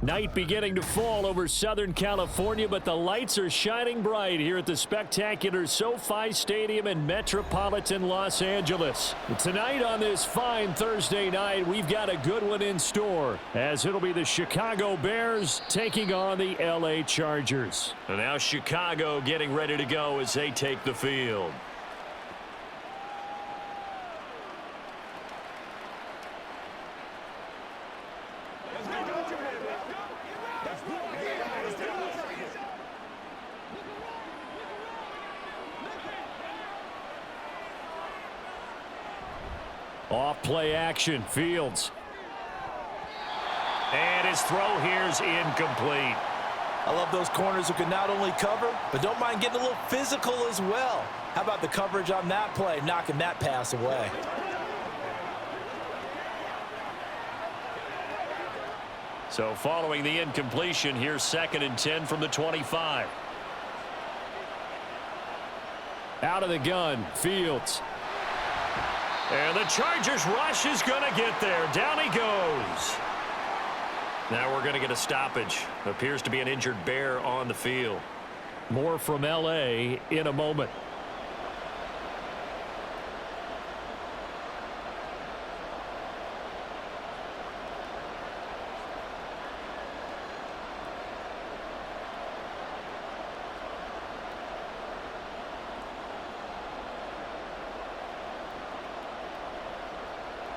Night beginning to fall over Southern California, but the lights are shining bright here at the spectacular SoFi Stadium in metropolitan Los Angeles. Tonight on this fine Thursday night, we've got a good one in store, as it'll be the Chicago Bears taking on the LA Chargers. And now Chicago getting ready to go as they take the field. Off play action, Fields. And his throw here's incomplete. I love those corners who can not only cover, but don't mind getting a little physical as well. How about the coverage on that play, knocking that pass away? So following the incompletion, here's 2nd and 10 from the 25. Out of the gun, Fields. And the Chargers rush is going to get there. Down he goes. Now we're going to get a stoppage. Appears to be an injured Bear on the field. More from LA in a moment.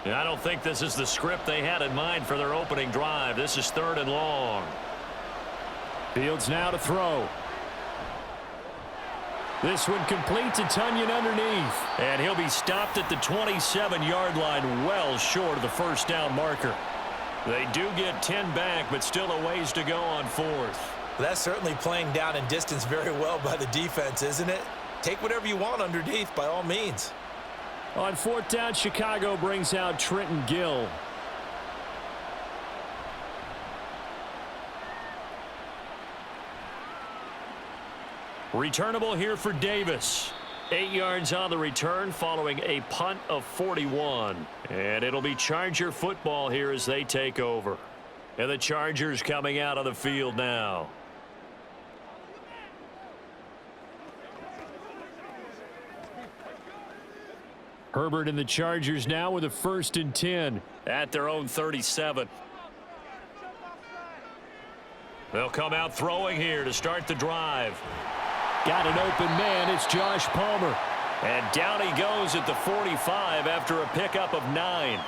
I don't think this is the script they had in mind for their opening drive. This is 3rd and long. Fields now to throw. This one completes. A Tunyon underneath. And he'll be stopped at the 27-yard line, well short of the first down marker. They do get 10 back, but still a ways to go on 4th. That's certainly playing down in distance very well by the defense, isn't it? Take whatever you want underneath by all means. On 4th down, Chicago brings out Trenton Gill. Returnable here for Davis. 8 yards on the return following a punt of 41. And it'll be Charger football here as they take over. And the Chargers coming out on the field now. Herbert and the Chargers now with a 1st and 10 at their own 37. They'll come out throwing here to start the drive. Got an open man. It's Josh Palmer. And down he goes at the 45 after a pickup of 9.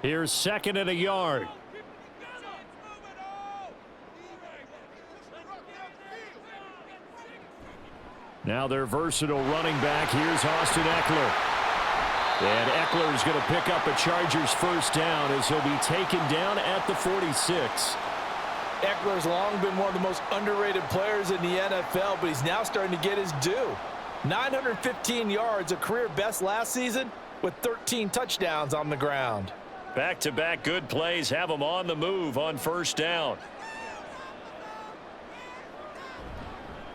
Here's 2nd and a yard. Now their versatile running back. Here's Austin Eckler. And Eckler is going to pick up a Chargers 1st down as he'll be taken down at the 46. Eckler's long been one of the most underrated players in the NFL, but he's now starting to get his due. 915 yards, a career best last season, with 13 touchdowns on the ground. Back-to-back good plays have him on the move on 1st down.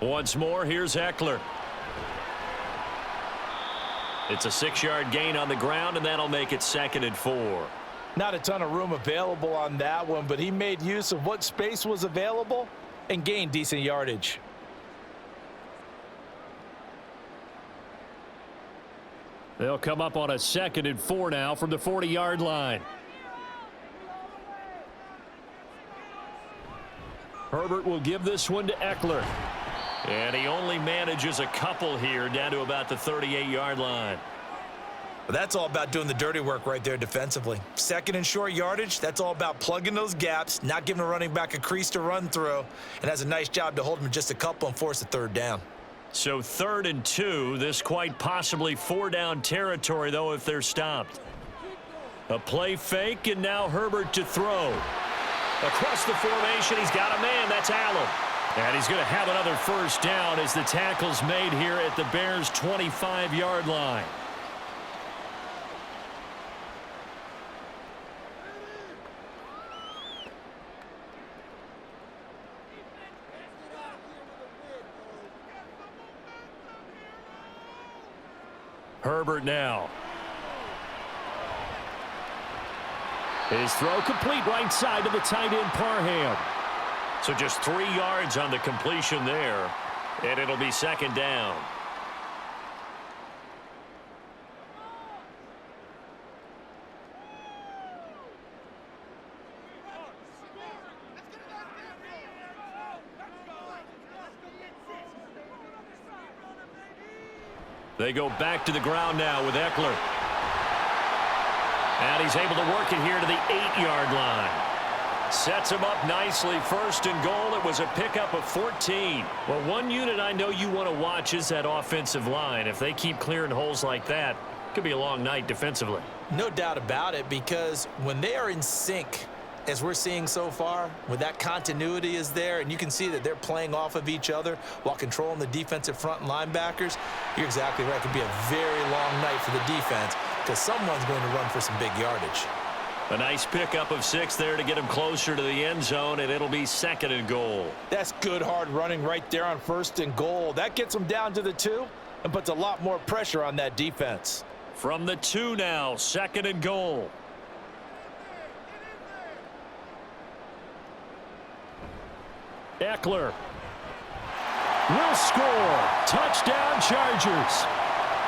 Once more, here's Eckler. It's a 6-yard gain on the ground, and that'll make it 2nd and 4. Not a ton of room available on that one, but he made use of what space was available and gained decent yardage. They'll come up on a 2nd and 4 now from the 40-yard line. Herbert will give this one to Eckler. And he only manages a couple here down to about the 38-yard line. But that's all about doing the dirty work right there defensively. 2nd and short yardage, that's all about plugging those gaps, not giving a running back a crease to run through, and has a nice job to hold him just a couple and force a 3rd down. So 3rd and 2, this quite possibly 4-down territory, though, if they're stopped. A play fake, and now Herbert to throw. Across the formation, he's got a man. That's Allen. And he's going to have another 1st down as the tackle's made here at the Bears' 25-yard line. Herbert now. His throw complete right side to the tight end Parham. So just 3 yards on the completion there, and it'll be second down. They go back to the ground now with Eckler. And he's able to work it here to the 8-yard line. Sets him up nicely. First and goal. It was a pickup of 14. Well, one unit I know you want to watch is that offensive line. If they keep clearing holes like that, it could be a long night defensively. No doubt about it, because when they are in sync, as we're seeing so far, when that continuity is there and you can see that they're playing off of each other while controlling the defensive front and linebackers, you're exactly right. It could be a very long night for the defense because someone's going to run for some big yardage. A nice pickup of 6 there to get him closer to the end zone, and it'll be second and goal. That's good hard running right there on first and goal. That gets them down to the 2 and puts a lot more pressure on that defense. From the 2 now, second and goal. Eckler will score. Touchdown, Chargers.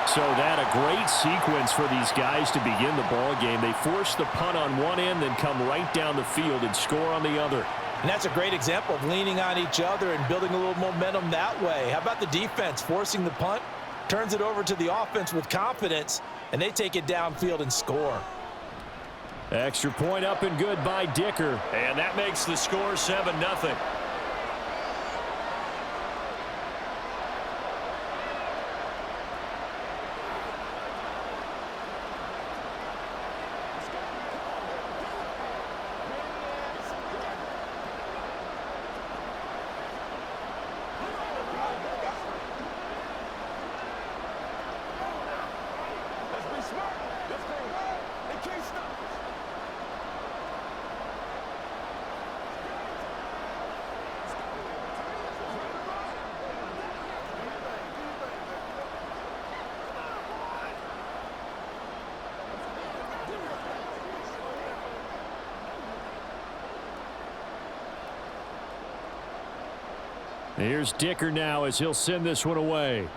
So that a great sequence for these guys to begin the ball game. They force the punt on one end, then come right down the field and score on the other. And that's a great example of leaning on each other and building a little momentum that way. How about the defense forcing the punt, turns it over to the offense with confidence, and they take it downfield and score. Extra point up and good by Dicker. And that makes the score 7-0. Here's Dicker now as he'll send this one away.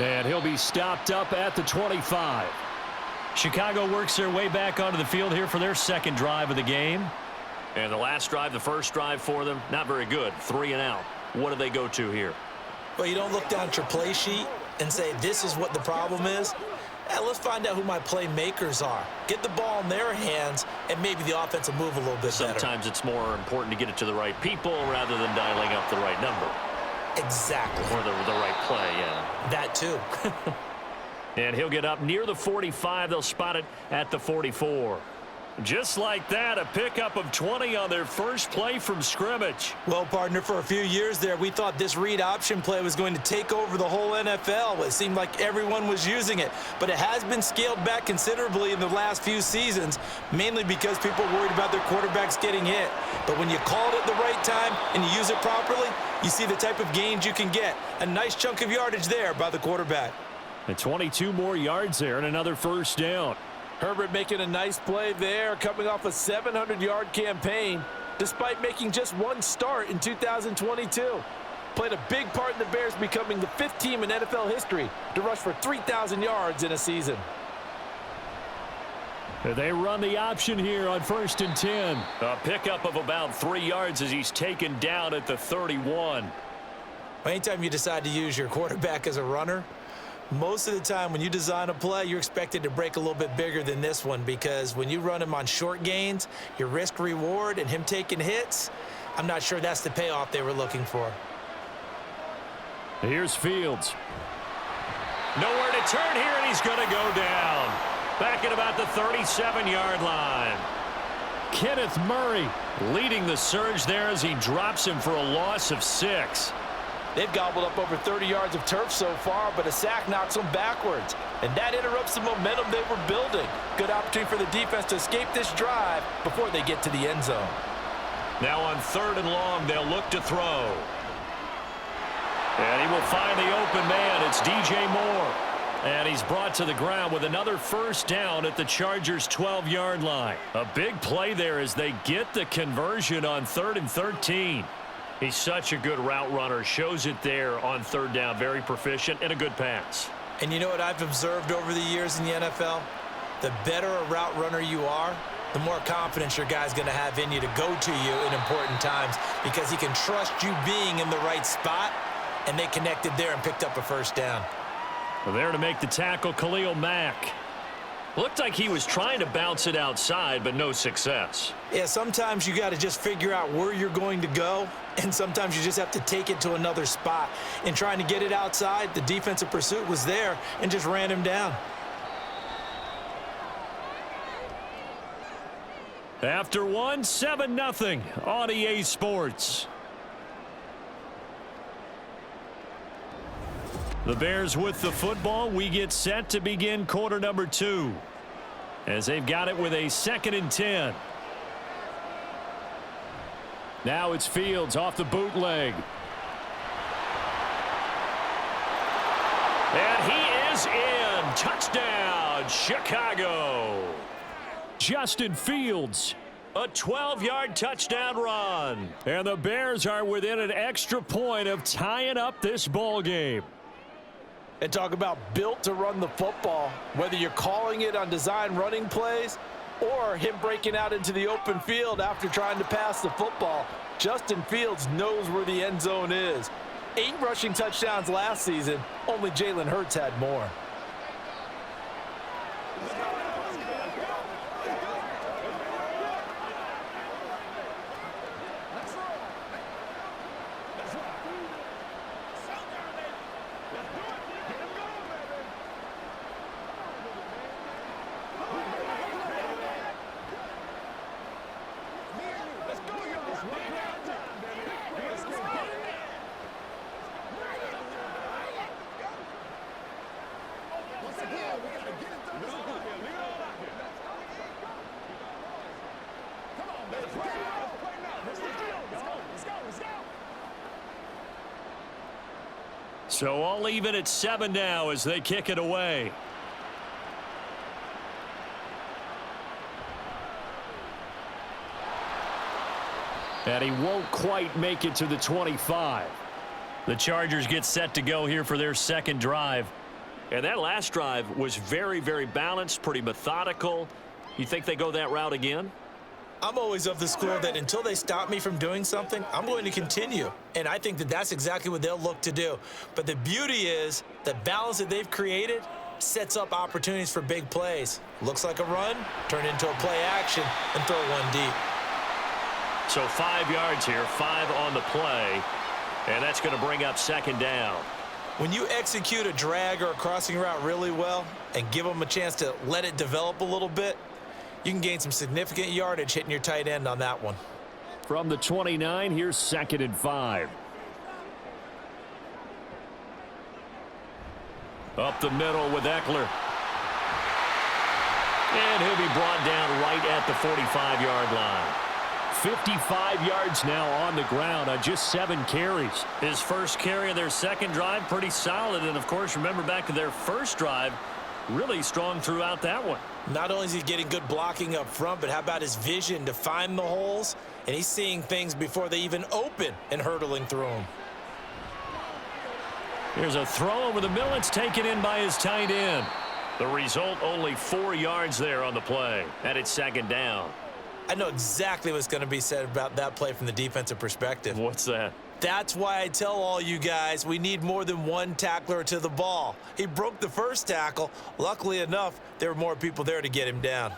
And he'll be stopped up at the 25. Chicago works their way back onto the field here for their second drive of the game. And the last drive, the first drive for them, not very good. 3 and out. What do they go to here? Well, you don't look down at your play sheet and say, this is what the problem is. Let's find out who my playmakers are. Get the ball in their hands, and maybe the offense will move a little bit better. Sometimes it's more important to get it to the right people rather than dialing up the right number. Exactly. Or the right play, yeah. That too. And he'll get up near the 45. They'll spot it at the 44. Just like that, a pickup of 20 on their first play from scrimmage. Well, partner, for a few years there, we thought this read option play was going to take over the whole NFL. It seemed like everyone was using it, but it has been scaled back considerably in the last few seasons, mainly because people are worried about their quarterbacks getting hit. But when you call it at the right time and you use it properly, you see the type of gains you can get. A nice chunk of yardage there by the quarterback. And 22 more yards there and another first down. Herbert making a nice play there, coming off a 700-yard campaign, despite making just one start in 2022. Played a big part in the Bears becoming the 5th team in NFL history to rush for 3,000 yards in a season. They run the option here on 1st and 10. A pickup of about 3 yards as he's taken down at the 31. Anytime you decide to use your quarterback as a runner, most of the time when you design a play, you're expected to break a little bit bigger than this one, because when you run him on short gains, your risk reward and him taking hits, I'm not sure that's the payoff they were looking for. Here's Fields. Nowhere to turn here, and he's going to go down. Back at about the 37-yard line. Kenneth Murray leading the surge there as he drops him for a loss of 6. They've gobbled up over 30 yards of turf so far, but a sack knocks them backwards. And that interrupts the momentum they were building. Good opportunity for the defense to escape this drive before they get to the end zone. Now on 3rd and long, they'll look to throw. And he will find the open man. It's DJ Moore. And he's brought to the ground with another first down at the Chargers' 12-yard line. A big play there as they get the conversion on 3rd and 13. He's such a good route runner. Shows it there on 3rd down. Very proficient and a good pass. And you know what I've observed over the years in the NFL? The better a route runner you are, the more confidence your guy's going to have in you to go to you in important times because he can trust you being in the right spot, and they connected there and picked up a first down. There to make the tackle, Khalil Mack. Looked like he was trying to bounce it outside, but no success. Yeah, sometimes you got to just figure out where you're going to go, and sometimes you just have to take it to another spot. In trying to get it outside, the defensive pursuit was there and just ran him down. After one, 7-0 on EA Sports. The Bears with the football. We get set to begin quarter number 2 as they've got it with a 2nd and 10. Now it's Fields off the bootleg. And he is in. Touchdown, Chicago. Justin Fields, a 12-yard touchdown run. And the Bears are within an extra point of tying up this ball game. And talk about built to run the football, whether you're calling it on design running plays or him breaking out into the open field after trying to pass the football. Justin Fields knows where the end zone is. 8 rushing touchdowns last season. Only Jalen Hurts had more. So all even at 7 now as they kick it away. And he won't quite make it to the 25. The Chargers get set to go here for their 2nd drive. And that last drive was very, very balanced, pretty methodical. You think they go that route again? I'm always of the school that until they stop me from doing something, I'm going to continue. And I think that that's exactly what they'll look to do. But the beauty is the balance that they've created sets up opportunities for big plays. Looks like a run, turn into a play action, and throw one deep. So 5 yards here, 5 on the play. And that's going to bring up 2nd down. When you execute a drag or a crossing route really well and give them a chance to let it develop a little bit, you can gain some significant yardage hitting your tight end on that one. From the 29, here's 2nd and 5. Up the middle with Eckler. And he'll be brought down right at the 45-yard line. 55 yards now on the ground on just 7 carries. His first carry of their 2nd drive, pretty solid. And, of course, remember back to their first drive, really strong throughout that one. Not only is he getting good blocking up front, but how about his vision to find the holes? And he's seeing things before they even open and hurtling through them. Here's a throw over the middle. It's taken in by his tight end. The result, only 4 yards there on the play. And it's 2nd down. I know exactly what's going to be said about that play from the defensive perspective. What's that? That's why I tell all you guys we need more than one tackler to the ball. He broke the first tackle. Luckily enough, there were more people there to get him down.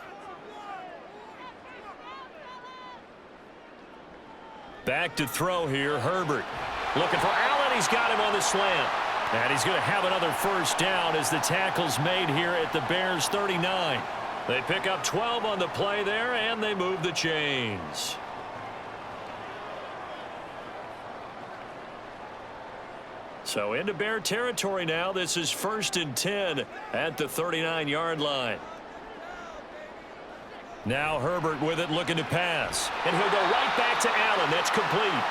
Back to throw here, Herbert. Looking for Allen. He's got him on the slant. And he's going to have another first down as the tackle's made here at the Bears' 39. They pick up 12 on the play there, and they move the chains. So into Bear territory now. This is 1st and 10 at the 39-yard line. Now Herbert with it, looking to pass. And he'll go right back to Allen. That's complete.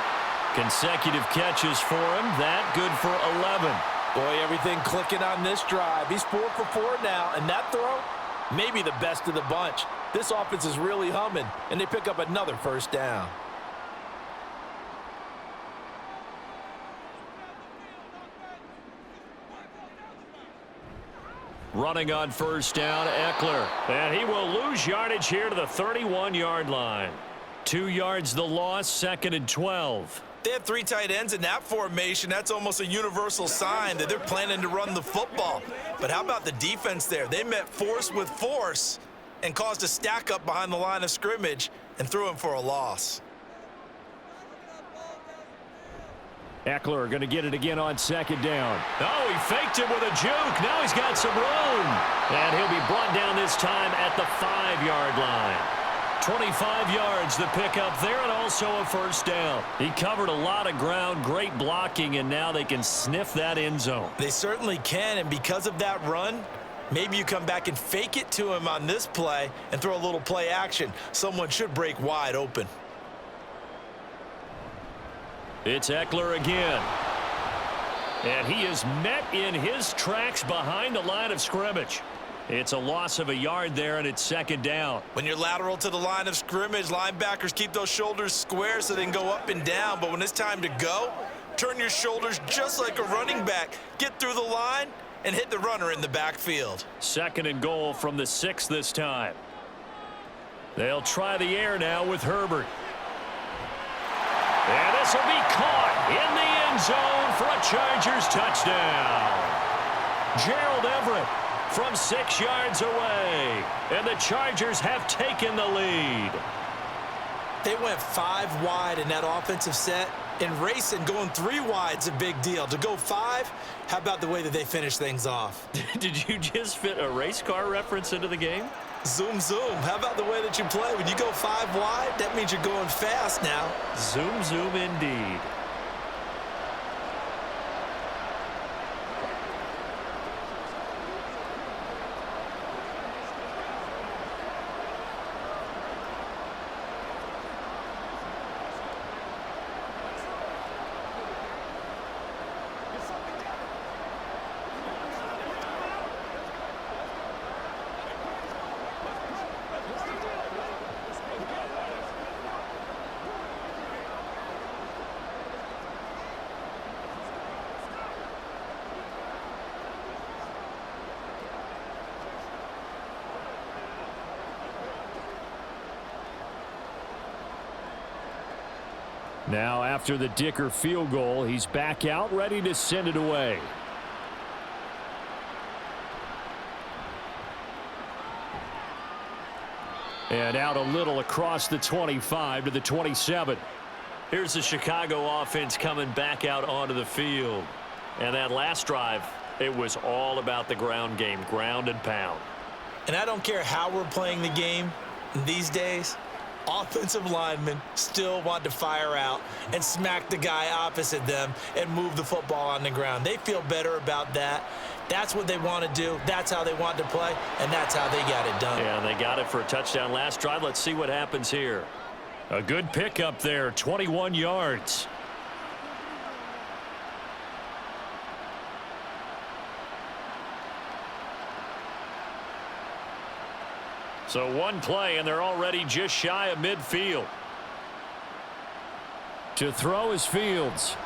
Consecutive catches for him. That good for 11. Boy, everything clicking on this drive. He's 4 for 4 now, and that throw, maybe the best of the bunch. This offense is really humming, and they pick up another first down. Running on first down, Eckler. And he will lose yardage here to the 31-yard line. 2 yards the loss, 2nd and 12. They have 3 tight ends in that formation. That's almost a universal sign that they're planning to run the football. But how about the defense there? They met force with force and caused a stack up behind the line of scrimmage and threw him for a loss. Eckler going to get it again on 2nd down. Oh, he faked him with a juke. Now he's got some room. And he'll be brought down this time at the 5-yard line. 25 yards the pickup there, and also a first down. He covered a lot of ground, great blocking, and now they can sniff that end zone. They certainly can, and because of that run, maybe you come back and fake it to him on this play and throw a little play action. Someone should break wide open. It's Eckler again. And he is met in his tracks behind the line of scrimmage. It's a loss of a yard there, and it's 2nd down. When you're lateral to the line of scrimmage, linebackers keep those shoulders square so they can go up and down. But when it's time to go, turn your shoulders just like a running back. Get through the line and hit the runner in the backfield. 2nd and goal from the 6 this time. They'll try the air now with Herbert. And this will be caught in the end zone for a Chargers touchdown. Gerald Everett from 6 yards away. And the Chargers have taken the lead. They went 5 wide in that offensive set. And racing, going 3 wide's a big deal. To go 5, how about the way that they finish things off? Did you just fit a race car reference into the game? Zoom, zoom. How about the way that you play? When you go 5 wide, that means you're going fast now. Zoom, zoom indeed. Now after the Dicker field goal, he's back out ready to send it away. And out a little across the 25 to the 27. Here's the Chicago offense coming back out onto the field. And that last drive, it was all about the ground game, ground and pound. And I don't care how we're playing the game these days, offensive linemen still want to fire out and smack the guy opposite them and move the football on the ground. They feel better about that. That's what they want to do. That's how they want to play, and that's how they got it done. Yeah, they got it for a touchdown last drive. Let's see what happens here. A good pickup there, 21 yards. So one play, and they're already just shy of midfield. To throw is Fields.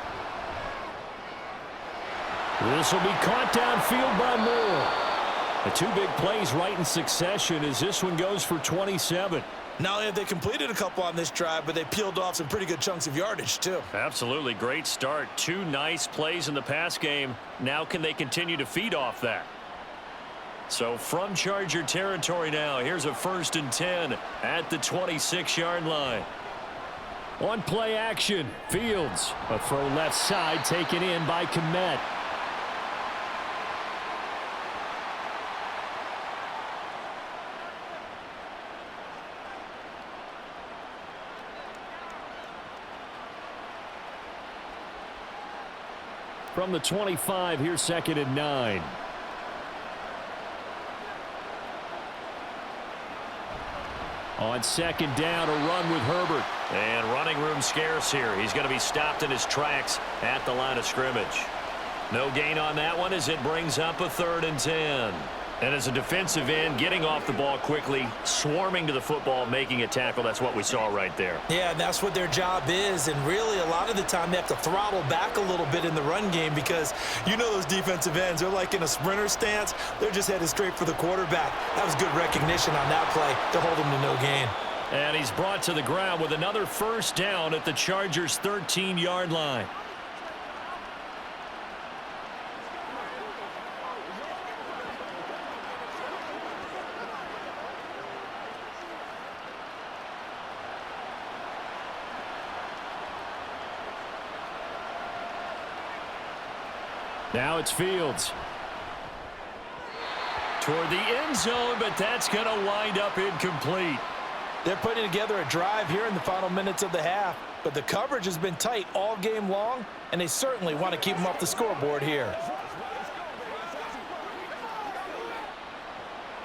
This will be caught downfield by Moore. The 2 big plays right in succession as this one goes for 27. Not only have they completed a couple on this drive, but they peeled off some pretty good chunks of yardage, too. Absolutely great start. 2 nice plays in the pass game. Now can they continue to feed off that? So from Charger territory now, here's a 1st and 10 at the 26-yard line. On play action, Fields. A throw left side taken in by Kmet. From the 25, here's 2nd and 9. On second down, a run with Herbert. And running room scarce here. He's going to be stopped in his tracks at the line of scrimmage. No gain on that one as it brings up a 3rd and 10. And as a defensive end, getting off the ball quickly, swarming to the football, making a tackle, that's what we saw right there. Yeah, and that's what their job is. And really, a lot of the time, they have to throttle back a little bit in the run game because you know those defensive ends, they're like in a sprinter stance. They're just headed straight for the quarterback. That was good recognition on that play to hold him to no gain. And he's brought to the ground with another 1st down at the Chargers' 13-yard line. Now it's Fields. Toward the end zone, but that's going to wind up incomplete. They're putting together a drive here in the final minutes of the half, but the coverage has been tight all game long, and they certainly want to keep them off the scoreboard here.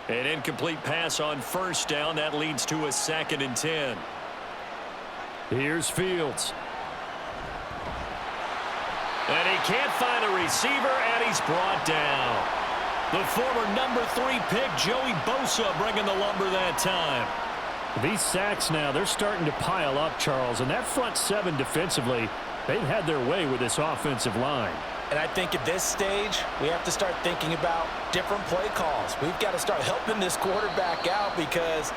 An incomplete pass on 1st down. That leads to a 2nd and 10. Here's Fields. And he can't find a receiver, and he's brought down. The former number 3 pick, Joey Bosa, bringing the lumber that time. These sacks now, they're starting to pile up, Charles. And that front 7 defensively, they've had their way with this offensive line. And I think at this stage, we have to start thinking about different play calls. We've got to start helping this quarterback out because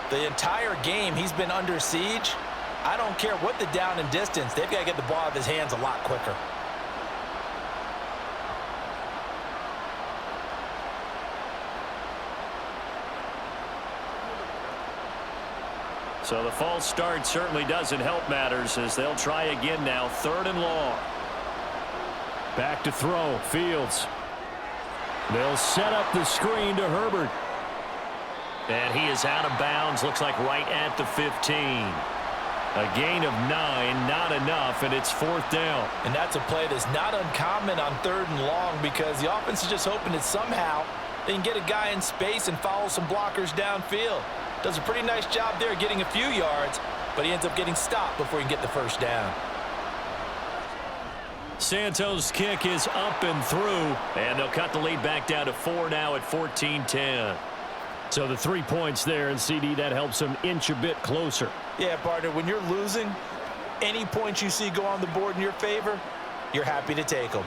the entire game he's been under siege. I don't care what the down and distance. They've got to get the ball out of his hands a lot quicker. So the false start certainly doesn't help matters as they'll try again now. 3rd and long. Back to throw. Fields. They'll set up the screen to Herbert. And he is out of bounds. Looks like right at the 15. A gain of 9, not enough, and it's 4th down. And that's a play that's not uncommon on 3rd and long because the offense is just hoping that somehow they can get a guy in space and follow some blockers downfield. Does a pretty nice job there getting a few yards, but he ends up getting stopped before he can get the 1st down. Santos' kick is up and through, and they'll cut the lead back down to 4 now at 14-10. So the 3 points there, and CD, that helps them inch a bit closer. Yeah, partner, when you're losing, any points you see go on the board in your favor, you're happy to take them.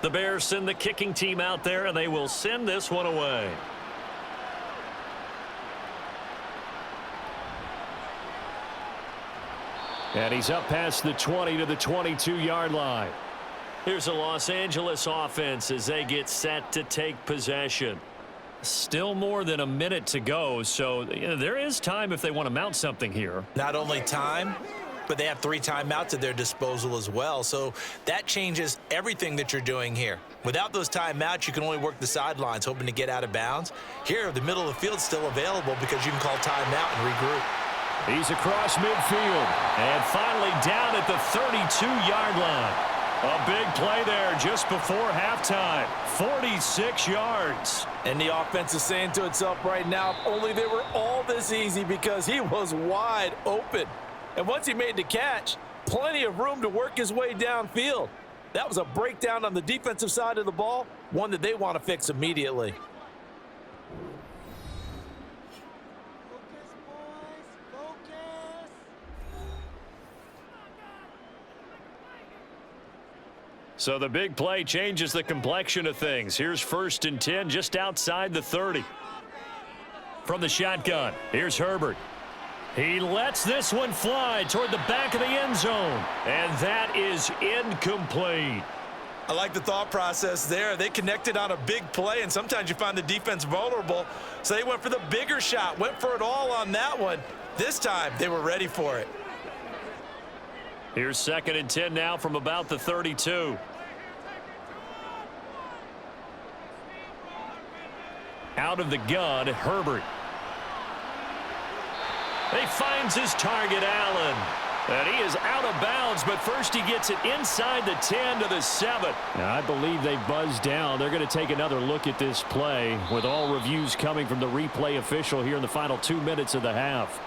The Bears send the kicking team out there, and they will send this one away. And he's up past the 20 to the 22-yard line. Here's the Los Angeles offense as they get set to take possession. Still more than a minute to go, so there is time if they want to mount something here. Not only time, but they have 3 timeouts at their disposal as well. So that changes everything that you're doing here. Without those timeouts, you can only work the sidelines, hoping to get out of bounds. Here, the middle of the field's still available because you can call timeout and regroup. He's across midfield and finally down at the 32-yard line. A big play there just before halftime. 46 yards. And the offense is saying to itself right now, if only they were all this easy because he was wide open. And once he made the catch, plenty of room to work his way downfield. That was a breakdown on the defensive side of the ball, one that they want to fix immediately. So the big play changes the complexion of things. Here's 1st and 10 just outside the 30. From the shotgun, here's Herbert. He lets this one fly toward the back of the end zone. And that is incomplete. I like the thought process there. They connected on a big play, and sometimes you find the defense vulnerable. So they went for the bigger shot, went for it all on that one. This time, they were ready for it. Here's 2nd and 10 now from about the 32. Out of the gun, Herbert. He finds his target, Allen. And he is out of bounds, but first he gets it inside the 10 to the 7. Now, I believe they buzzed down. They're going to take another look at this play with all reviews coming from the replay official here in the final 2 minutes of the half.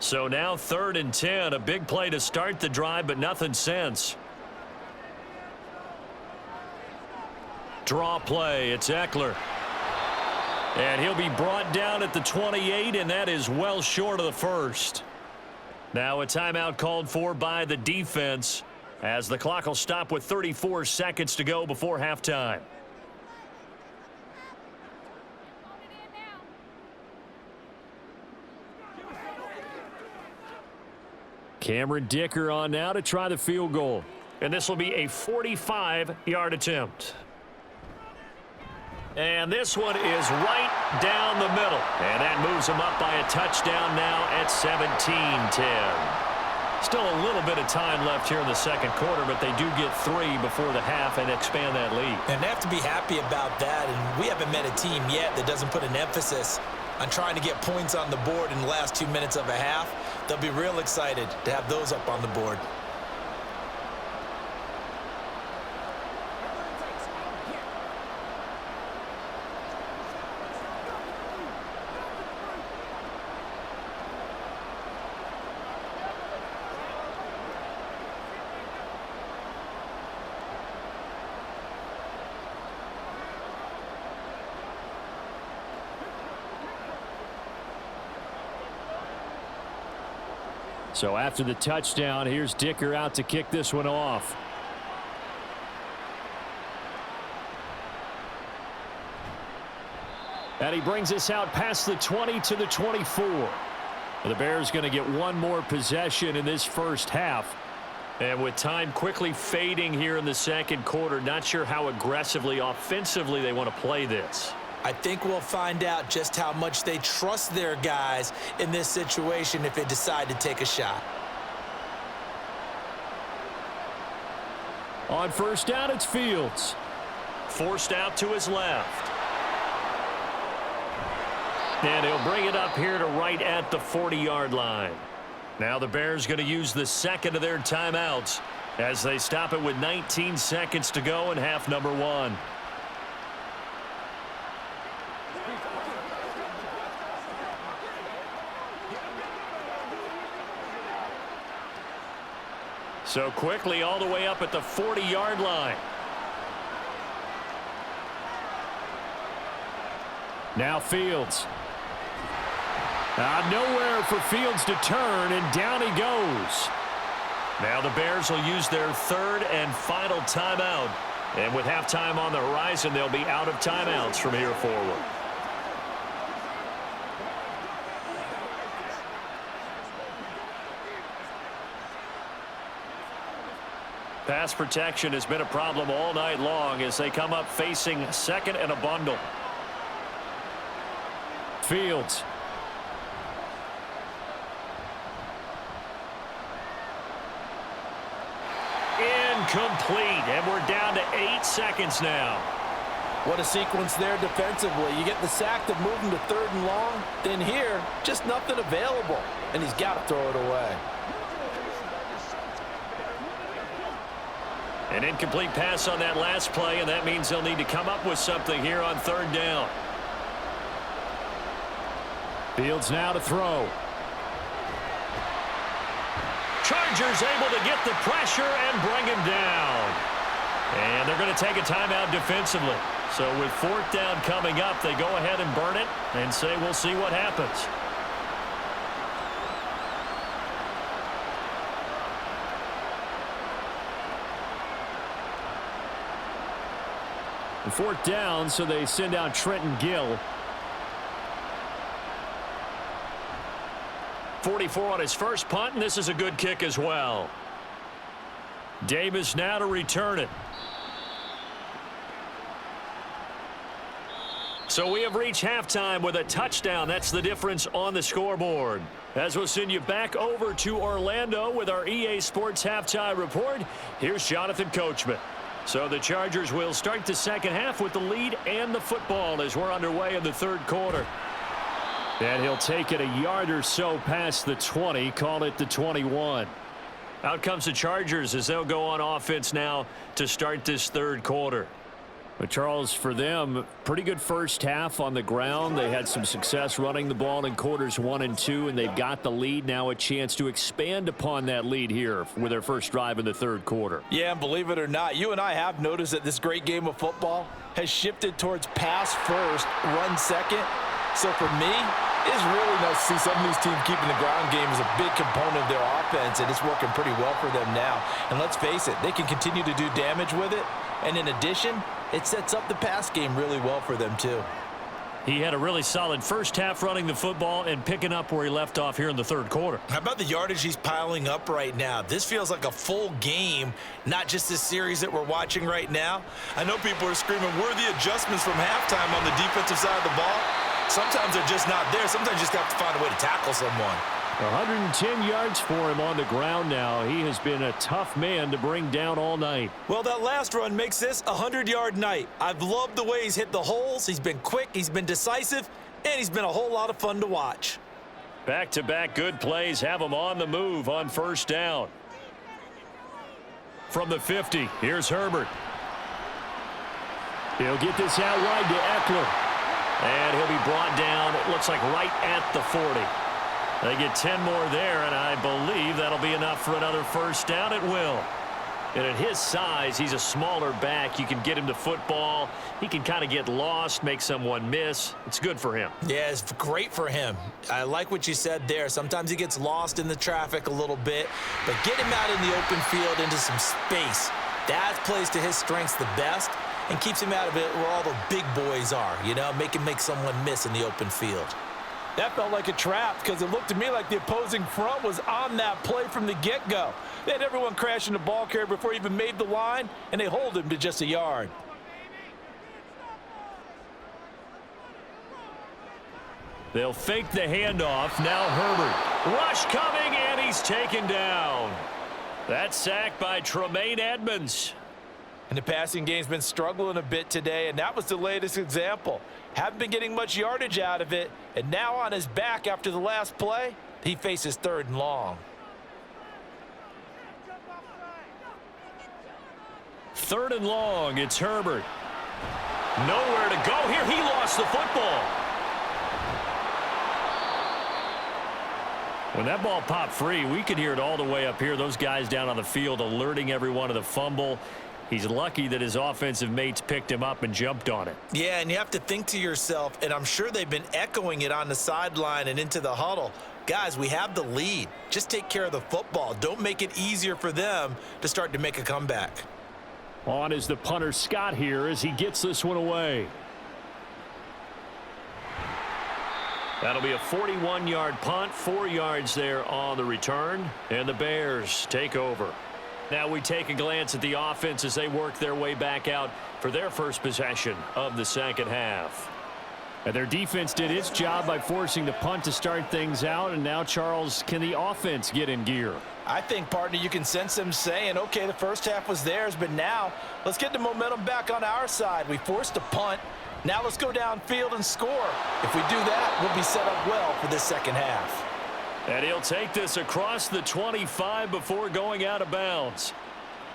So now 3rd and 10, a big play to start the drive, but nothing since. Draw play, it's Eckler. And he'll be brought down at the 28, and that is well short of the first. Now a timeout called for by the defense as the clock will stop with 34 seconds to go before halftime. Cameron Dicker on now to try the field goal. And this will be a 45-yard attempt. And this one is right down the middle. And that moves them up by a touchdown now at 17-10. Still a little bit of time left here in the second quarter, but they do get 3 before the half and expand that lead. And they have to be happy about that. And we haven't met a team yet that doesn't put an emphasis on trying to get points on the board in the last 2 minutes of a half. They'll be real excited to have those up on the board. So after the touchdown, here's Dicker out to kick this one off. And he brings us out past the 20 to the 24. The Bears going to get one more possession in this first half. And with time quickly fading here in the second quarter, not sure how aggressively, offensively they want to play this. I think we'll find out just how much they trust their guys in this situation if they decide to take a shot. On first down, it's Fields. Forced out to his left. And he'll bring it up here to right at the 40-yard line. Now the Bears going to use the second of their timeouts as they stop it with 19 seconds to go in half number 1. So quickly all the way up at the 40-yard line. Now Fields. Nowhere for Fields to turn, and down he goes. Now the Bears will use their third and final timeout. And with halftime on the horizon, they'll be out of timeouts from here forward. Pass protection has been a problem all night long as they come up facing second and a bundle. Fields. Incomplete, and we're down to 8 seconds now. What a sequence there defensively. You get the sack to move him to 3rd and long. Then here, just nothing available, and he's got to throw it away. An incomplete pass on that last play, and that means they'll need to come up with something here on 3rd down. Fields now to throw. Chargers able to get the pressure and bring him down. And they're going to take a timeout defensively. So with 4th down coming up, they go ahead and burn it and say we'll see what happens. 4th down, so they send out Trenton Gill. 44 on his first punt, and this is a good kick as well. Davis now to return it. So we have reached halftime with a touchdown. That's the difference on the scoreboard. As we'll send you back over to Orlando with our EA Sports Halftime Report, here's Jonathan Coachman. So the Chargers will start the second half with the lead and the football as we're underway in the 3rd quarter. And he'll take it a yard or so past the 20, call it the 21. Out comes the Chargers as they'll go on offense now to start this 3rd quarter. But Charles, for them, pretty good first half on the ground. They had some success running the ball in quarters 1 and 2, and they've got the lead. Now a chance to expand upon that lead here with their first drive in the 3rd quarter. Yeah, and believe it or not, you and I have noticed that this great game of football has shifted towards pass first, run second. So for me, it's really nice to see some of these teams keeping the ground game as a big component of their offense, and it's working pretty well for them now. And let's face it, they can continue to do damage with it. And in addition, it sets up the pass game really well for them, too. He had a really solid first half running the football and picking up where he left off here in the 3rd quarter. How about the yardage he's piling up right now? This feels like a full game, not just this series that we're watching right now. I know people are screaming, where are the adjustments from halftime on the defensive side of the ball? Sometimes they're just not there. Sometimes you just have to find a way to tackle someone. 110 yards for him on the ground now. He has been a tough man to bring down all night. Well, that last run makes this a 100-yard night. I've loved the way he's hit the holes. He's been quick, he's been decisive, and he's been a whole lot of fun to watch. Back-to-back good plays have him on the move on first down. From the 50, here's Herbert. He'll get this out wide to Eckler. And he'll be brought down, it looks like right at the 40. They get 10 more there, and I believe that'll be enough for another first down. It will. And at his size, he's a smaller back. You can get him to football. He can kind of get lost, make someone miss. It's good for him. Yeah, it's great for him. I like what you said there. Sometimes he gets lost in the traffic a little bit, but get him out in the open field into some space. That plays to his strengths the best and keeps him out of it where all the big boys are, you know, make him make someone miss in the open field. That felt like a trap because it looked to me like the opposing front was on that play from the get-go. They had everyone crashing the ball carrier before he even made the line, and they hold him to just a yard. They'll fake the handoff. Now Herbert. Rush coming, and he's taken down. That's sacked by Tremaine Edmonds. And the passing game's been struggling a bit today, and that was the latest example. Haven't been getting much yardage out of it, and now on his back after the last play, he faces 3rd and long. 3rd and long, it's Herbert. Nowhere to go here. He lost the football. When that ball popped free, we could hear it all the way up here. Those guys down on the field alerting everyone of the fumble. He's lucky that his offensive mates picked him up and jumped on it. Yeah, and you have to think to yourself, and I'm sure they've been echoing it on the sideline and into the huddle. Guys, we have the lead. Just take care of the football. Don't make it easier for them to start to make a comeback. On is the punter Scott here as he gets this one away. That'll be a 41-yard punt, 4 yards there on the return, and the Bears take over. Now we take a glance at the offense as they work their way back out for their first possession of the second half. And their defense did its job by forcing the punt to start things out, and now, Charles, can the offense get in gear? I think, partner, you can sense them saying, okay, the first half was theirs, but now let's get the momentum back on our side. We forced a punt. Now let's go downfield and score. If we do that, we'll be set up well for this second half. And he'll take this across the 25 before going out of bounds.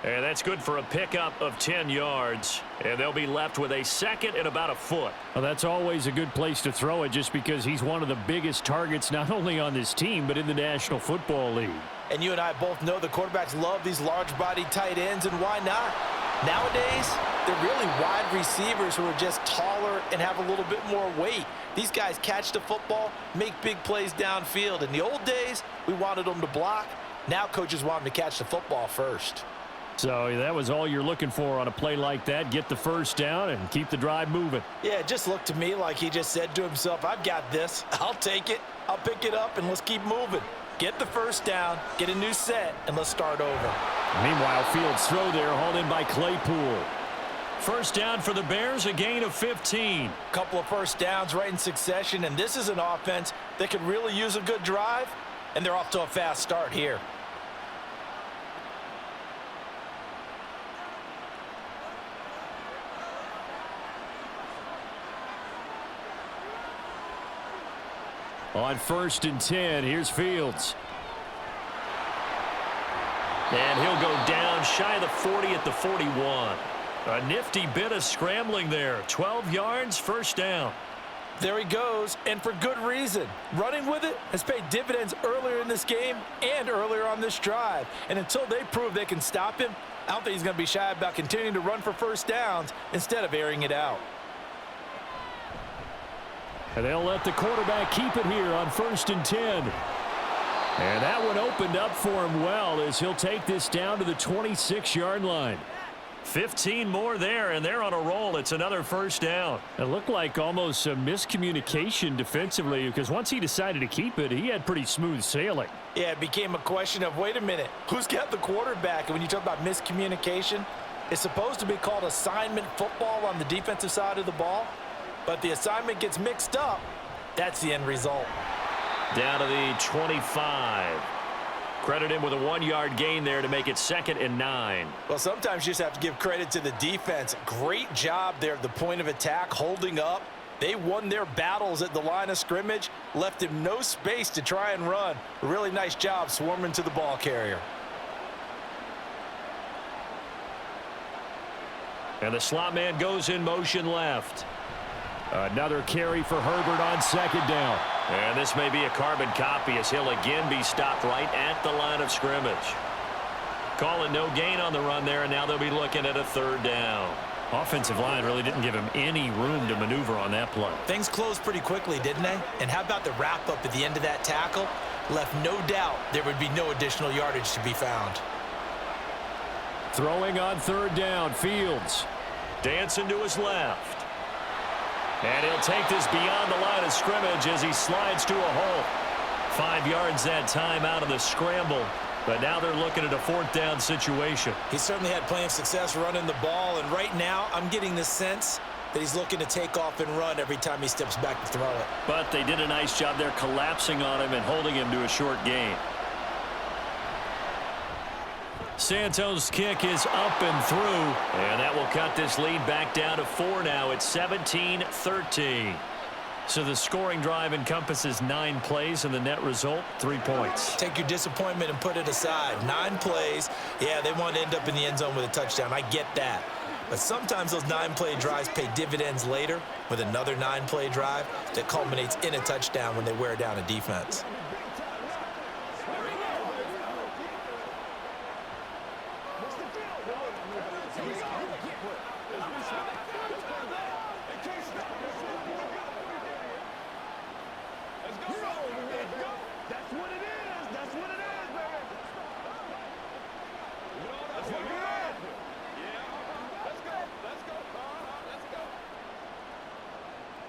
And that's good for a pickup of 10 yards. And they'll be left with a second and about a foot. Well, that's always a good place to throw it just because he's one of the biggest targets not only on this team but in the National Football League. And you and I both know the quarterbacks love these large-bodied tight ends, and why not? Nowadays, they're really wide receivers who are just taller and have a little bit more weight. These guys catch the football, make big plays downfield. In the old days, we wanted them to block. Now coaches want them to catch the football first. So that was all you're looking for on a play like that. Get the first down and keep the drive moving. Yeah, it just looked to me like he just said to himself, I've got this. I'll take it. I'll pick it up, and let's keep moving. Get the first down, get a new set, and let's start over. Meanwhile, Fields' throw there hauled in by Claypool. First down for the Bears, a gain of 15. Couple of first downs right in succession, and this is an offense that could really use a good drive, and they're off to a fast start here. On 1st and 10, here's Fields. And he'll go down shy of the 40 at the 41. A nifty bit of scrambling there. 12 yards, first down. There he goes, and for good reason. Running with it has paid dividends earlier in this game and earlier on this drive. And until they prove they can stop him, I don't think he's going to be shy about continuing to run for first downs instead of airing it out. And they'll let the quarterback keep it here on 1st and 10. And that one opened up for him well as he'll take this down to the 26-yard line. 15 more there, and they're on a roll. It's another first down. It looked like almost some miscommunication defensively because once he decided to keep it, he had pretty smooth sailing. Yeah, it became a question of, wait a minute, who's got the quarterback? And when you talk about miscommunication, it's supposed to be called assignment football on the defensive side of the ball. But the assignment gets mixed up. That's the end result. Down to the 25. Credit him with a 1-yard gain there to make it 2nd and 9. Well, sometimes you just have to give credit to the defense. Great job there at the point of attack, holding up. They won their battles at the line of scrimmage, left him no space to try and run. A really nice job swarming to the ball carrier. And the slot man goes in motion left. Another carry for Herbert on 2nd down. And this may be a carbon copy as he'll again be stopped right at the line of scrimmage. Calling no gain on the run there, and now they'll be looking at a 3rd down. Offensive line really didn't give him any room to maneuver on that play. Things closed pretty quickly, didn't they? And how about the wrap-up at the end of that tackle? Left no doubt there would be no additional yardage to be found. Throwing on 3rd down, Fields. Dancing to his left. And he'll take this beyond the line of scrimmage as he slides to a hole. 5 yards that time out of the scramble. But now they're looking at a 4th down situation. He certainly had plenty of success running the ball, and right now I'm getting the sense that he's looking to take off and run every time he steps back to throw it. But they did a nice job there collapsing on him and holding him to a short gain. Santos' kick is up and through. And that will cut this lead back down to 4 now. It's 17-13. So the scoring drive encompasses 9 plays, and the net result, 3 points. Take your disappointment and put it aside. 9 plays. Yeah, they want to end up in the end zone with a touchdown. I get that. But sometimes those 9-play drives pay dividends later with another 9-play drive that culminates in a touchdown when they wear down a defense.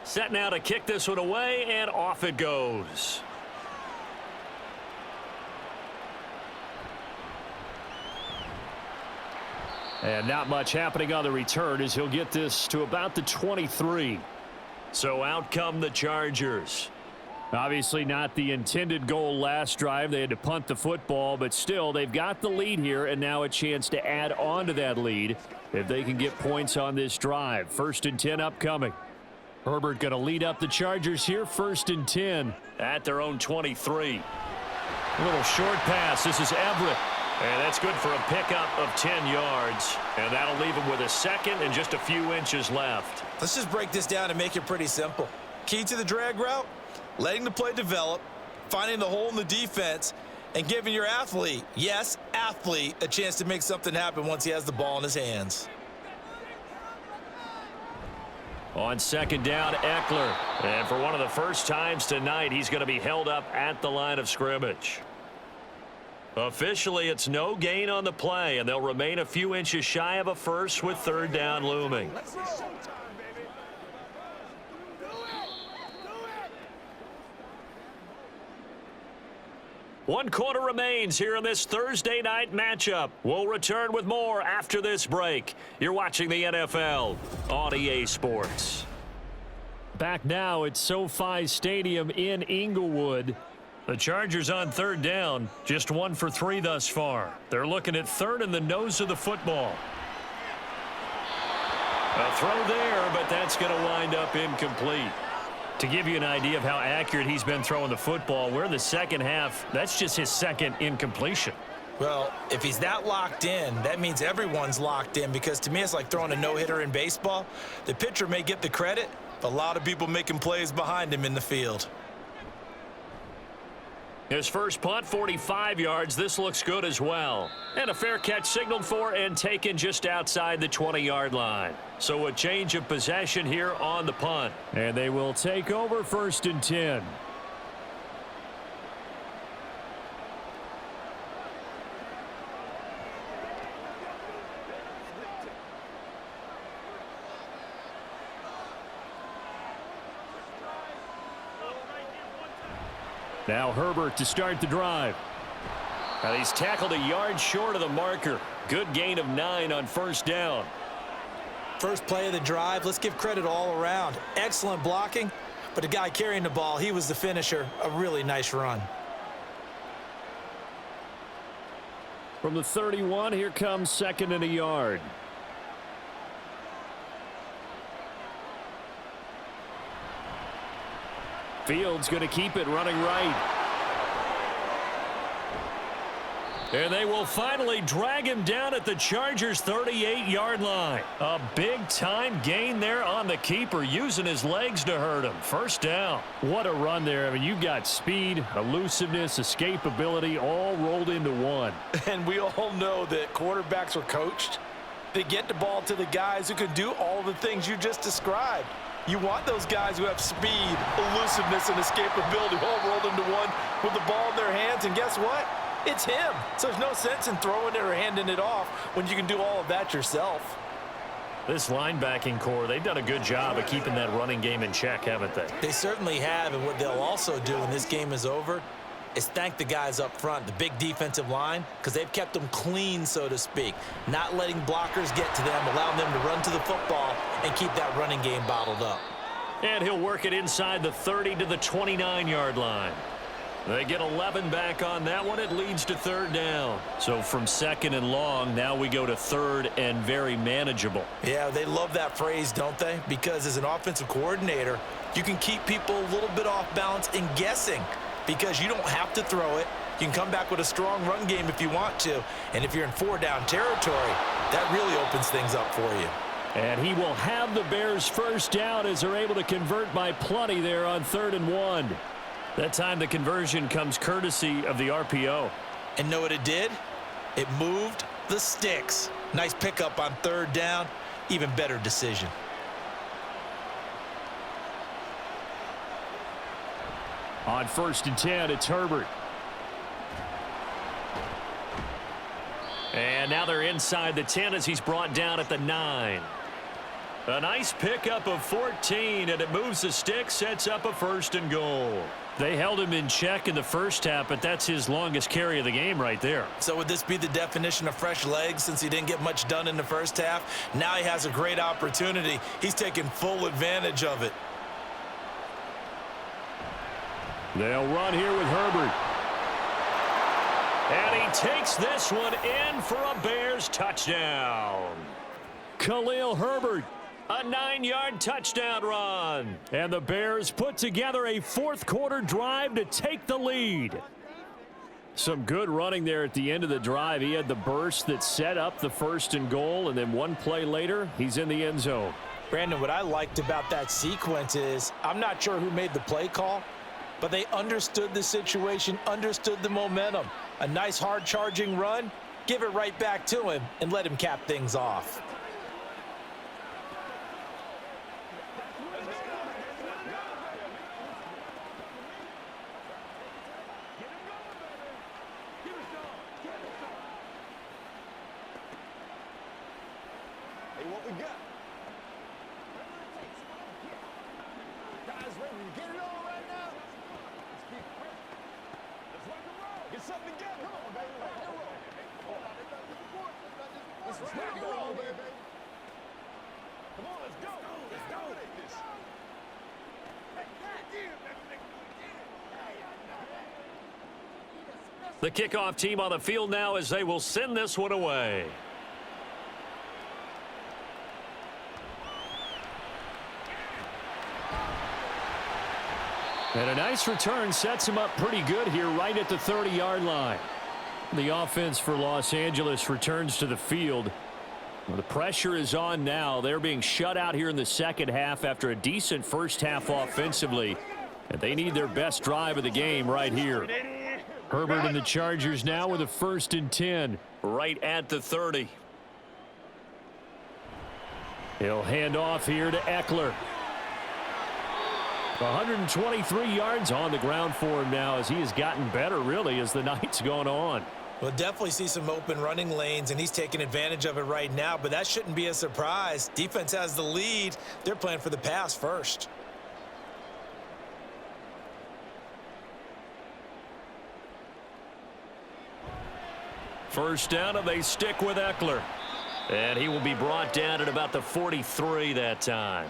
Set now to kick this one away, and off it goes. And not much happening on the return as he'll get this to about the 23. So out come the Chargers. Obviously not the intended goal last drive. They had to punt the football, but still they've got the lead here, and now a chance to add on to that lead if they can get points on this drive. 1st and 10 upcoming. Herbert going to lead up the Chargers here, 1st and 10. At their own 23. A little short pass. This is Everett. And that's good for a pickup of 10 yards. And that'll leave him with a 2nd and just a few inches left. Let's just break this down and make it pretty simple. Key to the drag route, letting the play develop, finding the hole in the defense, and giving your athlete, yes, athlete, a chance to make something happen once he has the ball in his hands. On 2nd down, Eckler. And for one of the first times tonight, he's going to be held up at the line of scrimmage. Officially, it's no gain on the play, and they'll remain a few inches shy of a first with third down looming. One quarter remains here in this Thursday night matchup. We'll return with more after this break. You're watching the NFL on EA Sports. Back now at SoFi Stadium in Inglewood. The Chargers on third down, just 1 for 3 thus far. They're looking at third in the nose of the football. A throw there, but that's going to wind up incomplete. To give you an idea of how accurate he's been throwing the football, we're in the second half. That's just his second incompletion. Well, if he's that locked in, that means everyone's locked in, because to me it's like throwing a no-hitter in baseball. The pitcher may get the credit, but a lot of people making plays behind him in the field. His first punt, 45 yards. This looks good as well. And a fair catch signaled for and taken just outside the 20-yard line. So a change of possession here on the punt. And they will take over 1st and 10. Now Herbert to start the drive. Now he's tackled a yard short of the marker. Good gain of 9 on first down. First play of the drive, let's give credit all around. Excellent blocking, but the guy carrying the ball, he was the finisher. A really nice run. From the 31, here comes 2nd and a yard. Fields going to keep it running right. And they will finally drag him down at the Chargers' 38-yard line. A big-time gain there on the keeper, using his legs to hurt him. First down. What a run there. I mean, you got speed, elusiveness, escapability, all rolled into one. And we all know that quarterbacks are coached. They get the ball to the guys who can do all the things you just described. You want those guys who have speed, elusiveness, and escapability all rolled into one with the ball in their hands. And guess what? It's him. So there's no sense in throwing it or handing it off when you can do all of that yourself. This linebacking core, they've done a good job of keeping that running game in check, haven't they? They certainly have, and what they'll also do when this game is over is thank the guys up front, the big defensive line, because they've kept them clean, so to speak, not letting blockers get to them, allowing them to run to the football and keep that running game bottled up. And he'll work it inside the 30 to the 29-yard line. They get 11 back on that one. It leads to third down. So from 2nd and long, now we go to 3rd and very manageable. Yeah, they love that phrase, don't they? Because as an offensive coordinator, you can keep people a little bit off balance and guessing, because you don't have to throw it. You can come back with a strong run game if you want to. And if you're in 4-down territory, that really opens things up for you. And he will have the Bears first down as they're able to convert by plenty there on 3rd and 1. That time the conversion comes courtesy of the RPO. And know what it did? It moved the sticks. Nice pickup on 3rd down. Even better decision. On 1st and 10, it's Herbert. And now they're inside the 10 as he's brought down at the 9. A nice pickup of 14, and it moves the stick, sets up a 1st and goal. They held him in check in the first half, but that's his longest carry of the game right there. So would this be the definition of fresh legs since he didn't get much done in the first half? Now he has a great opportunity. He's taking full advantage of it. They'll run here with Herbert. And he takes this one in for a Bears touchdown. Khalil Herbert. A 9-yard touchdown run. And the Bears put together a 4th quarter drive to take the lead. Some good running there at the end of the drive. He had the burst that set up the 1st and goal, and then one play later, he's in the end zone. Brandon, what I liked about that sequence is, I'm not sure who made the play call, but they understood the situation, understood the momentum. A nice hard charging run, give it right back to him and let him cap things off. The kickoff team on the field now as they will send this one away. And a nice return sets him up pretty good here right at the 30-yard line. The offense for Los Angeles returns to the field. Well, the pressure is on now. They're being shut out here in the second half after a decent first half offensively. And they need their best drive of the game right here. Herbert and the Chargers now with a 1st and 10. Right at the 30. He'll hand off here to Eckler. 123 yards on the ground for him now as he has gotten better really as the night's gone on. We'll definitely see some open running lanes, and he's taking advantage of it right now, but that shouldn't be a surprise. Defense has the lead. They're playing for the pass first. First down, and they stick with Eckler. And he will be brought down at about the 43 that time.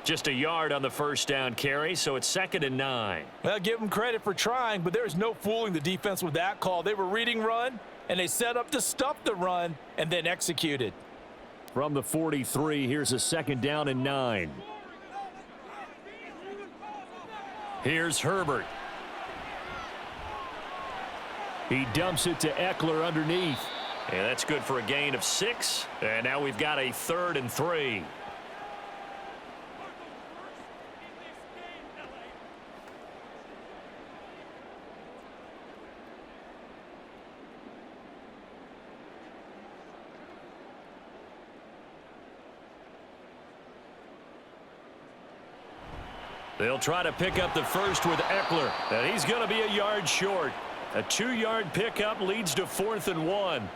Just a yard on the first down carry, so it's 2nd and 9. Well, give them credit for trying, but there's no fooling the defense with that call. They were reading run, and they set up to stuff the run and then executed. From the 43, here's a 2nd down and 9. Here's Herbert. He dumps it to Eckler underneath. And that's good for a gain of 6. And now we've got a 3rd and 3. They'll try to pick up the first with Eckler, and he's going to be a yard short. A 2-yard pickup leads to 4th and 1.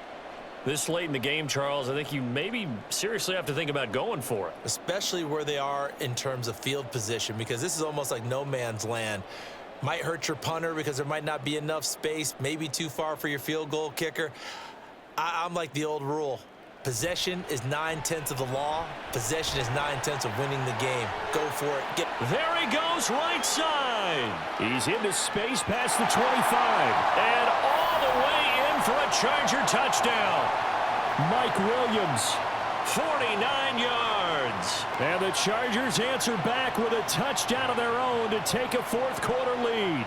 This late in the game, Charles, I think you maybe seriously have to think about going for it. Especially where they are in terms of field position, because this is almost like no man's land. Might hurt your punter because there might not be enough space, maybe too far for your field goal kicker. I'm like the old rule. Possession is 9/10 of the law. Possession is 9/10 of winning the game. Go for it. There he goes, right side. He's into space past the 25. And all the way in for a Charger touchdown. Mike Williams. 49 yards. And the Chargers answer back with a touchdown of their own to take a 4th quarter lead.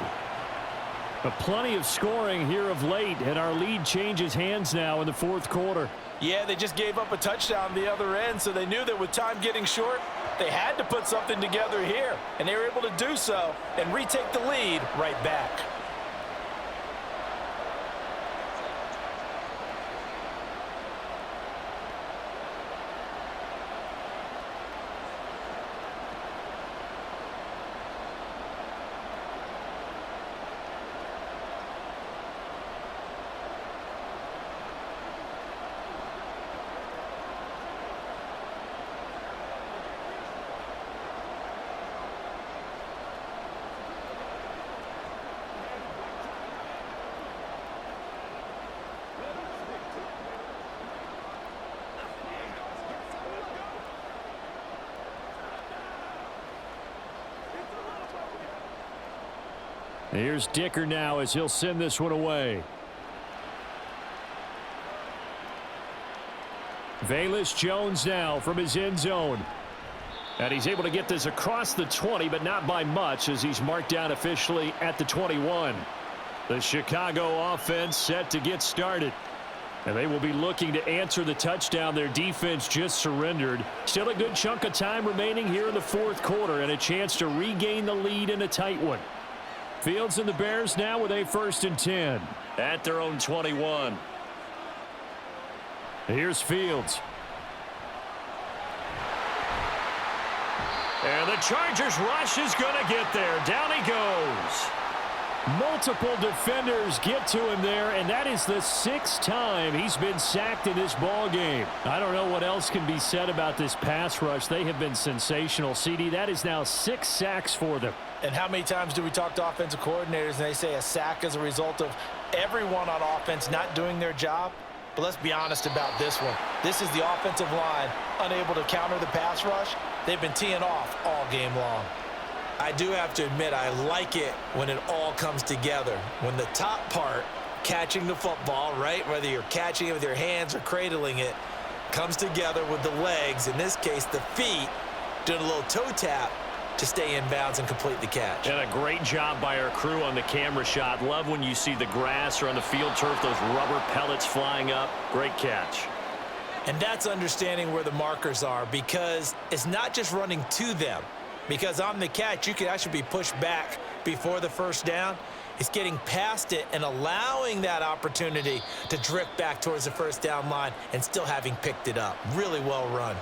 But plenty of scoring here of late, and our lead changes hands now in the 4th quarter. Yeah, they just gave up a touchdown the other end, so they knew that with time getting short, they had to put something together here, and they were able to do so and retake the lead right back. Here's Dicker now as he'll send this one away. Velus Jones now from his end zone. And he's able to get this across the 20, but not by much as he's marked down officially at the 21. The Chicago offense set to get started. And they will be looking to answer the touchdown their defense just surrendered. Still a good chunk of time remaining here in the 4th quarter and a chance to regain the lead in a tight one. Fields and the Bears now with a 1st and 10. At their own 21. Here's Fields. And the Chargers rush is going to get there. Down he goes. Multiple defenders get to him there, and that is the 6th time he's been sacked in this ball game. I don't know what else can be said about this pass rush. They have been sensational. CD, that is now 6 sacks for them. And how many times do we talk to offensive coordinators and they say a sack is a result of everyone on offense not doing their job? But let's be honest about this one. This is the offensive line unable to counter the pass rush. They've been teeing off all game long. I do have to admit, I like it when it all comes together. When the top part, catching the football, right, whether you're catching it with your hands or cradling it, comes together with the legs, in this case the feet, doing a little toe tap to stay in bounds and complete the catch. And a great job by our crew on the camera shot. Love when you see the grass or on the field turf, those rubber pellets flying up. Great catch. And that's understanding where the markers are, because it's not just running to them. Because on the catch, you could actually be pushed back before the first down. It's getting past it and allowing that opportunity to drift back towards the first down line and still having picked it up. Really well run.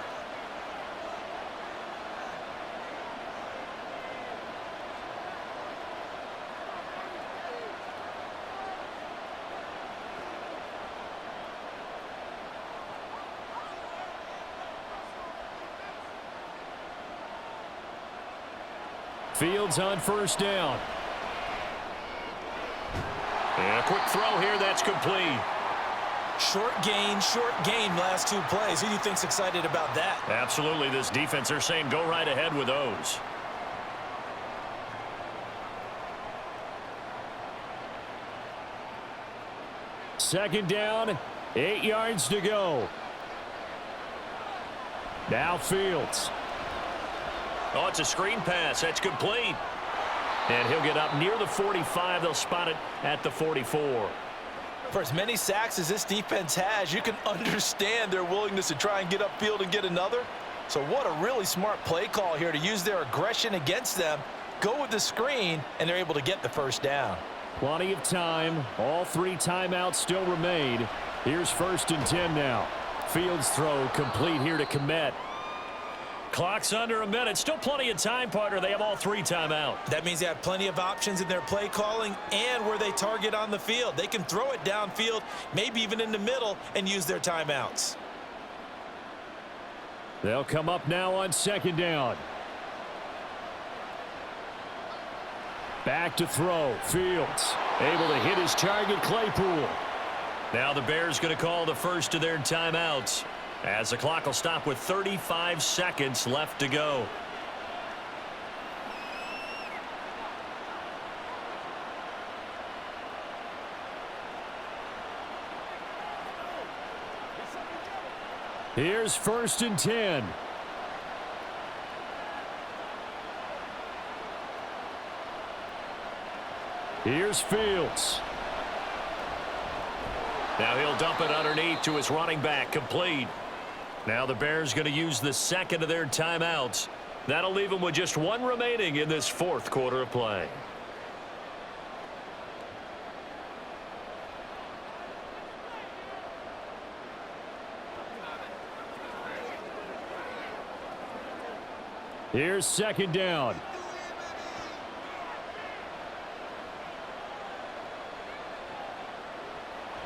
Fields on first down. And a quick throw here, that's complete. Short gain last 2 plays. Who do you think's excited about that? Absolutely, this defense, they're saying go right ahead with those. Second down, 8 yards to go. Now Fields. Oh, it's a screen pass. That's complete. And he'll get up near the 45. They'll spot it at the 44. For as many sacks as this defense has, you can understand their willingness to try and get upfield and get another. So what a really smart play call here to use their aggression against them, go with the screen, and they're able to get the first down. Plenty of time. All 3 timeouts still remain. Here's 1st and 10 now. Fields throw complete here to Kmet. Clock's under a minute. Still plenty of time, partner. They have all 3 timeout. That means they have plenty of options in their play calling and where they target on the field. They can throw it downfield, maybe even in the middle, and use their timeouts. They'll come up now on 2nd down. Back to throw. Fields able to hit his target, Claypool. Now the Bears going to call the first of their timeouts, as the clock will stop with 35 seconds left to go. Here's 1st and 10. Here's Fields. Now he'll dump it underneath to his running back, complete. Now the Bears going to use the second of their timeouts. That'll leave them with just 1 remaining in this 4th quarter of play. Here's 2nd down.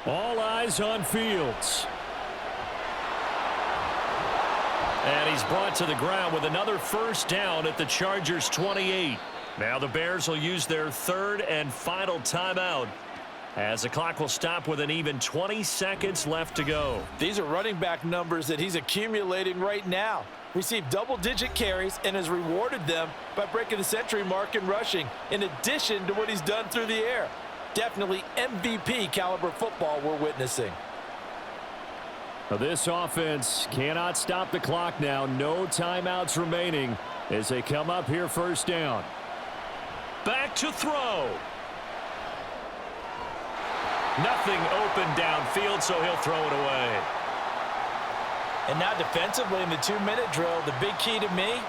All eyes on Fields. And he's brought to the ground with another first down at the Chargers' 28. Now the Bears will use their 3rd and final timeout, as the clock will stop with an even 20 seconds left to go. These are running back numbers that he's accumulating right now. Received double-digit carries and has rewarded them by breaking the century mark in rushing, in addition to what he's done through the air. Definitely MVP caliber football we're witnessing. Now this offense cannot stop the clock now. No timeouts remaining as they come up here 1st down. Back to throw. Nothing open downfield, so he'll throw it away. And now defensively in the 2-minute drill, the big key to me,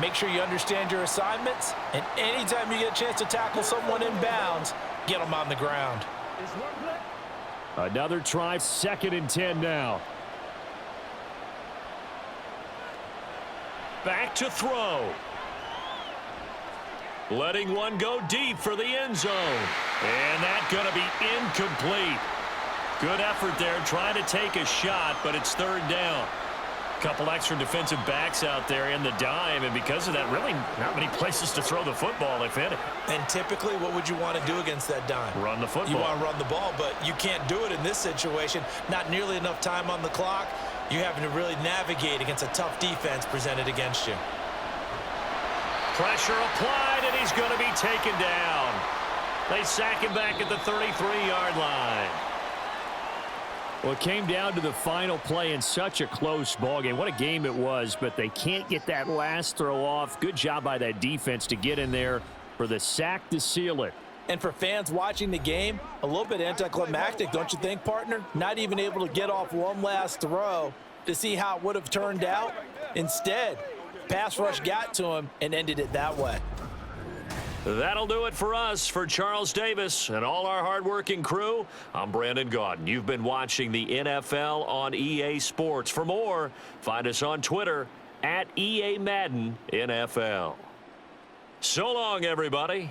make sure you understand your assignments, and anytime you get a chance to tackle someone in bounds, get them on the ground. Another try, 2nd and 10 now. Back to throw. letting one go deep for the end zone. And that's going to be incomplete. Good effort there trying to take a shot, but it's third down. Couple extra defensive backs out there in the dime, and because of that, really not many places to throw the football, if any. And typically, what would you want to do against that dime? Run the football. You want to run the ball, but you can't do it in this situation. Not nearly enough time on the clock. You're having to really navigate against a tough defense presented against you. Pressure applied, and he's going to be taken down. They sack him back at the 33-yard line. Well, it came down to the final play in such a close ballgame. What a game it was, but they can't get that last throw off. Good job by that defense to get in there for the sack to seal it. And for fans watching the game, a little bit anticlimactic, don't you think, partner? Not even able to get off one last throw to see how it would have turned out. Instead, pass rush got to him and ended it that way. That'll do it for us. For Charles Davis and all our hardworking crew, I'm Brandon Gaudin. You've been watching the NFL on EA Sports. For more, find us on Twitter @EA Madden NFL. So long, everybody.